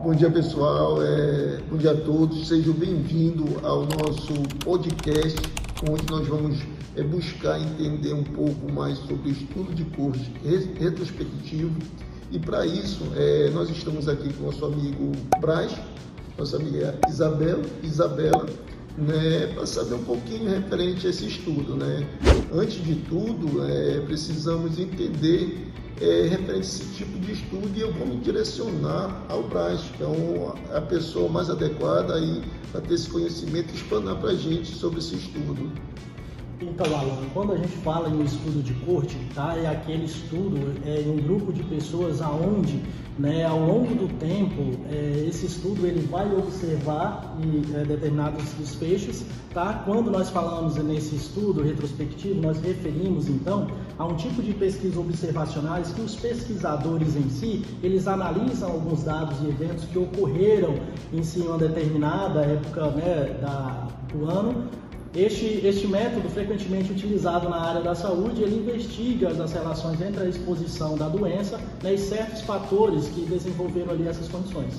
Bom dia, pessoal. Bom dia a todos. Sejam bem-vindos ao nosso podcast, onde nós vamos buscar entender um pouco mais sobre o estudo de corte retrospectivo. E para isso, nós estamos aqui com o nosso amigo Braz, nossa amiga Isabela, né, para saber um pouquinho referente a esse estudo, né? Antes de tudo, precisamos entender referente a esse tipo de estudo, e eu vou me direcionar ao Braz, que é a pessoa mais adequada para ter esse conhecimento e explanar para a gente sobre esse estudo. Então, Alan, quando a gente fala em estudo de corte, tá, é aquele estudo em um grupo de pessoas aonde, né, ao longo do tempo, esse estudo ele vai observar determinados desfechos, tá? Quando nós falamos nesse estudo retrospectivo, nós referimos então a um tipo de pesquisa observacionais que os pesquisadores em si, eles analisam alguns dados e eventos que ocorreram em si, uma determinada época, né, do ano. Este método, frequentemente utilizado na área da saúde, ele investiga as relações entre a exposição da doença, né, e certos fatores que desenvolveram ali essas condições.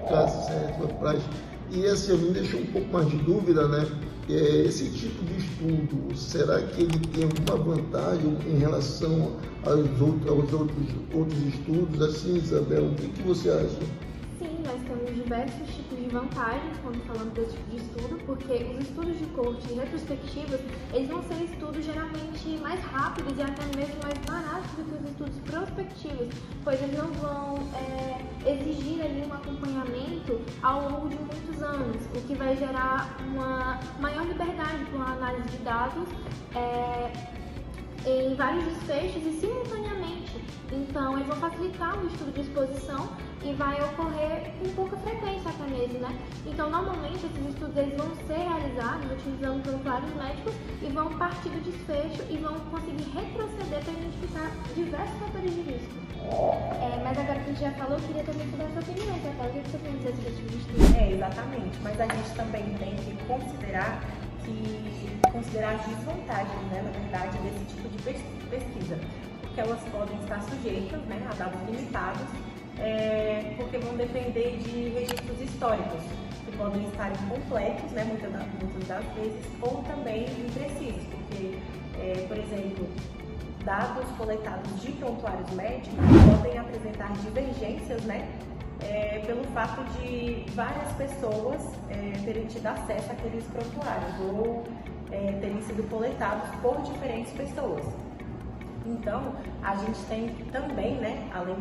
Tá certo, Braz. E assim, me deixou um pouco mais de dúvida, né? Esse tipo de estudo, será que ele tem alguma vantagem em relação aos outros estudos? Assim, Isabel, o que você acha? Sim, nós temos diversos tipos de vantagens quando falamos desse tipo de estudo, porque os estudos de corte retrospectivos, eles vão ser estudos geralmente mais rápidos e até mesmo mais baratos do que os estudos prospectivos, pois eles não vão exigir ali um acompanhamento ao longo de muitos anos, o que vai gerar uma maior liberdade para uma análise de dados em vários desfechos e simultaneamente. Então, eles vão facilitar o estudo de exposição e vai ocorrer com pouca frequência até mesmo, né? Então, normalmente, esses estudos eles vão ser realizados utilizando prontuários médicos e vão partir do desfecho e vão conseguir retroceder para identificar diversos fatores de risco. Mas agora que a gente já falou, eu queria também saber a sua opinião, Rafael. O que você tem a dizer sobre esse tipo de estudo? Exatamente. Mas a gente também tem que considerar as desvantagens, né, na verdade, desse tipo de pesquisa, porque elas podem estar sujeitas, né, a dados limitados, porque vão depender de registros históricos, que podem estar incompletos, né, muitas das vezes, ou também imprecisos, porque, por exemplo, dados coletados de prontuários médicos podem apresentar divergências, né, pelo fato de várias pessoas terem tido acesso àqueles prontuários ou terem sido coletados por diferentes pessoas. Então, a gente tem também, né, além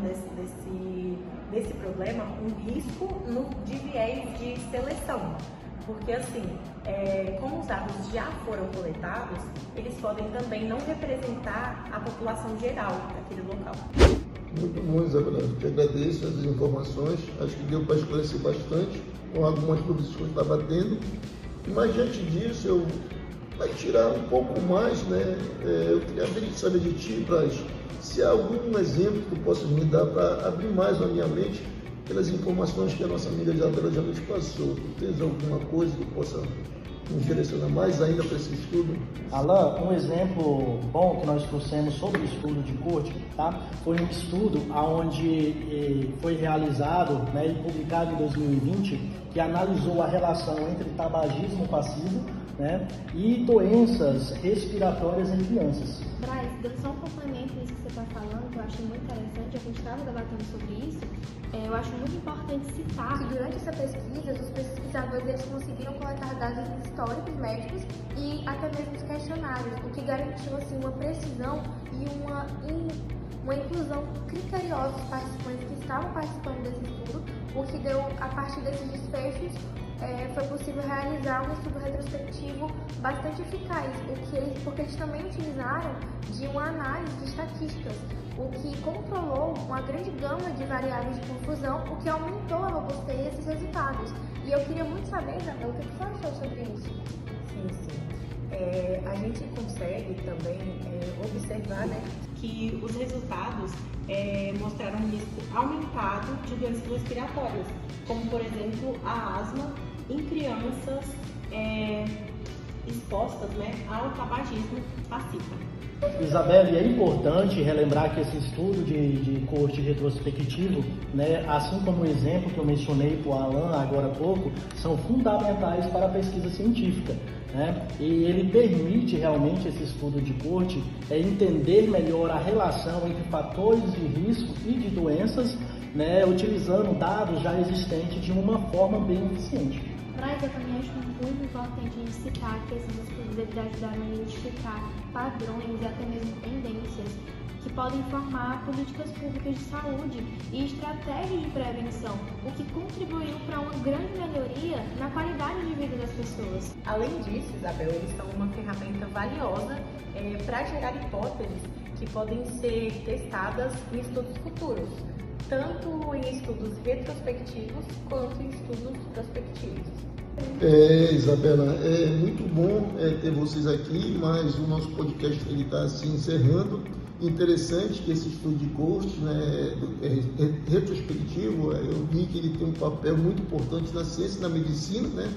desse problema, um risco de viés de seleção. Porque assim, como os dados já foram coletados, eles podem também não representar a população geral daquele local. Muito bom, Isabela. Eu te agradeço as informações. Acho que deu para esclarecer bastante com algumas dúvidas que eu estava tendo. Mas diante disso, vai tirar um pouco mais, né? Eu queria saber de ti, Braz, se há algum exemplo que tu possas me dar para abrir mais a minha mente pelas informações que a nossa amiga Isabela já nos passou. Tu tens alguma coisa que possa nos direcionar mais ainda para esse estudo? Alan, um exemplo bom que nós trouxemos sobre o estudo de corte, tá? Foi um estudo onde foi realizado, né, e publicado em 2020, que analisou a relação entre tabagismo passivo, né, e doenças respiratórias em crianças. Braz, dando só um complemento nisso que você está falando, que eu acho muito interessante, a gente estava debatendo sobre isso, eu acho muito importante citar que durante essa pesquisa, os pesquisadores eles conseguiram coletar dados históricos médicos e até mesmo os questionários, o que garantiu assim, uma precisão e uma inclusão criteriosa dos participantes que estavam participando desse estudo, o que deu, a partir desses desfechos, foi possível realizar um estudo retrospectivo bastante eficaz, porque eles também utilizaram de uma análise de estatísticas, o que controlou uma grande gama de variáveis de confusão, o que aumentou a robustez desses resultados. E eu queria muito saber, Isabel, o que você achou sobre isso? Sim. A gente consegue também observar, né, que os resultados mostraram um risco aumentado de doenças respiratórias, como por exemplo a asma em crianças expostas, né, ao tabagismo passivo. Isabelle, é importante relembrar que esse estudo de coorte retrospectivo, né, assim como o exemplo que eu mencionei para o Alan agora há pouco, são fundamentais para a pesquisa científica, né? E ele permite realmente esse estudo de coorte entender melhor a relação entre fatores de risco e de doenças, né, utilizando dados já existentes de uma forma bem eficiente. Mas eu também acho muito importante a gente citar que esses estudos eles ajudaram a identificar padrões e até mesmo tendências que podem formar políticas públicas de saúde e estratégias de prevenção, o que contribuiu para uma grande melhoria na qualidade de vida das pessoas. Além disso, Isabel, eles são uma ferramenta valiosa para gerar hipóteses que podem ser testadas em estudos futuros, tanto em estudos retrospectivos quanto em estudos prospectivos. Isabela, é muito bom ter vocês aqui, mas o nosso podcast está se encerrando. Interessante que esse estudo de coorte, né, retrospectivo, eu vi que ele tem um papel muito importante na ciência e na medicina, né?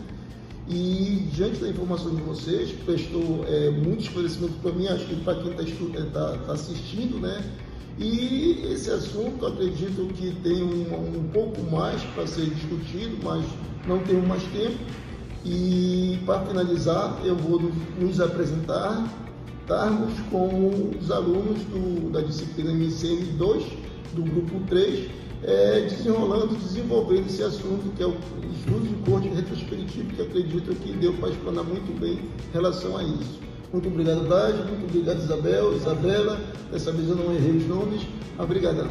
E diante da informação de vocês, prestou muito esclarecimento para mim, acho que para quem está assistindo, né? E esse assunto, acredito que tem um pouco mais para ser discutido, mas não tenho mais tempo. E para finalizar, eu vou nos apresentarmos com os alunos da disciplina MCM2, do grupo 3, desenvolvendo esse assunto, que é o estudo de coorte retrospectivo, que acredito que deu para explanar muito bem em relação a isso. Muito obrigado, Dade, muito obrigado, Isabela. Dessa vez eu não errei os nomes. Obrigadão.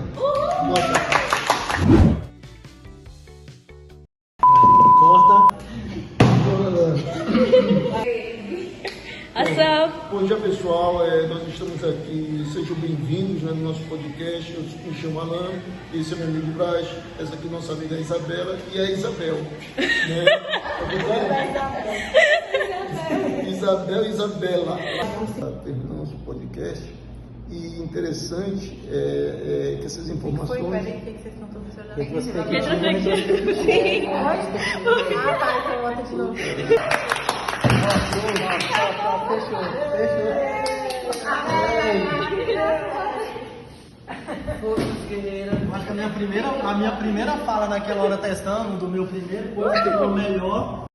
Corta. Ação! Bom dia, pessoal. Nós estamos aqui. Sejam bem-vindos, né, no nosso podcast. Eu me chamo Alan, esse é meu amigo Braz, essa aqui é nossa amiga Isabela e a Isabel. Né? Isabel e Isabela. Terminamos nosso podcast e interessante que essas informações. Foi, peraí, que vocês estão todos olhando. Ah, tá, então bota de novo. Acho que a minha primeira fala naquela hora testando, do meu primeiro, ficou melhor.